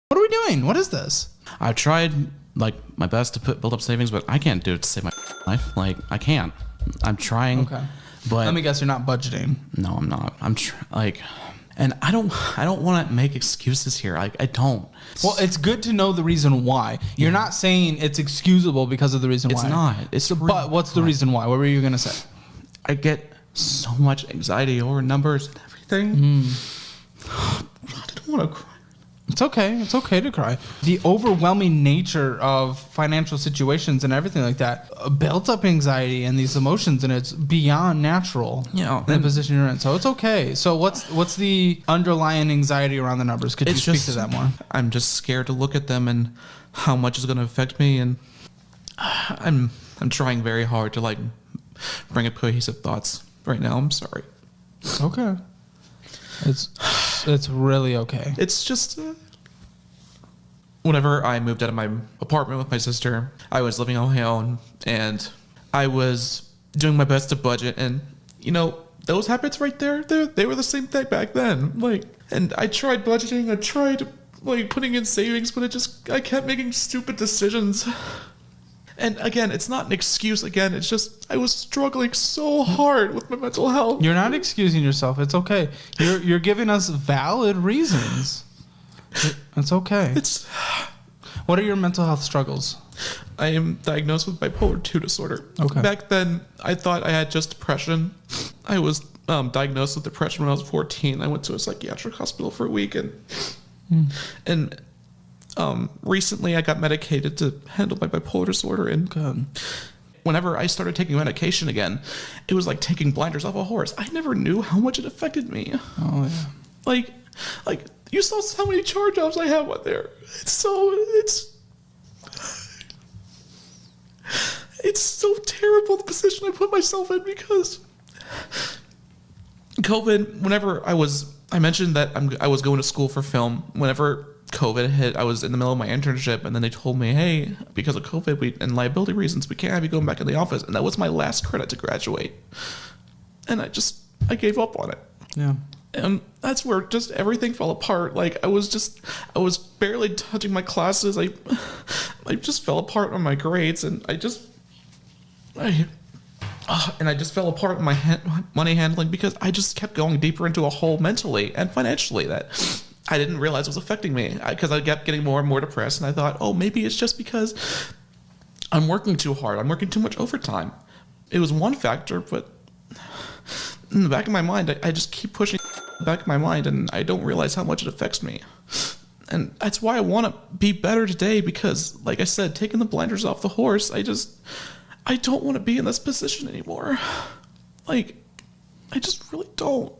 What are we doing? What is this? I tried like my best to build up savings, but I can't do it to save my life. Like I can't. I'm trying. Okay. But Let me guess, you're not budgeting. no, I'm not. And I don't want to make excuses here. I don't. Well, it's good to know the reason why. You're not saying it's excusable because of the reason why. It's not. It's But what's the reason why? What were you gonna say? I get so much anxiety over numbers and everything. I don't want to cry. It's okay. It's okay to cry. The overwhelming nature of financial situations and everything like that built up anxiety and these emotions, and it's beyond natural. Yeah, in the position you're in. So it's okay. So what's the underlying anxiety around the numbers? Could you speak to that more? I'm just scared to look at them and how much is going to affect me, and I'm trying very hard to like bring up cohesive thoughts right now. I'm sorry. Okay. It's really okay. It's just whenever I moved out of my apartment with my sister, I was living on my own and I was doing my best to budget, and you know, those habits right there, they were the same thing back then. Like, and I tried budgeting, I tried like putting in savings, but I kept making stupid decisions. And again, it's not an excuse. Again, it's just I was struggling so hard with my mental health. You're not excusing yourself. It's okay. You're giving us valid reasons. It's okay. What are your mental health struggles? I am diagnosed with bipolar 2 disorder. Okay. Back then, I thought I had just depression. I was diagnosed with depression when I was 14. I went to a psychiatric hospital for a week, and recently I got medicated to handle my bipolar disorder. And whenever I started taking medication again, it was like taking blinders off a horse. I never knew how much it affected me. Oh yeah. Like you saw how many charge offs I have on there. It's so terrible the position I put myself in because COVID. Whenever I mentioned that I was going to school for film. Whenever COVID hit, I was in the middle of my internship, and then they told me, hey, because of COVID and liability reasons, we can't have you going back in the office. And that was my last credit to graduate. And I gave up on it. Yeah. And that's where just everything fell apart. Like I was barely touching my classes. I just fell apart on my grades, and I just fell apart in my money handling because I just kept going deeper into a hole mentally and financially that I didn't realize was affecting me, because I kept getting more and more depressed, and I thought, oh, maybe it's just because I'm working too hard. I'm working too much overtime. It was one factor, but in the back of my mind, I just keep pushing back in my mind, and I don't realize how much it affects me. And that's why I want to be better today, because, like I said, taking the blinders off the horse, I don't want to be in this position anymore. Like, I just really don't.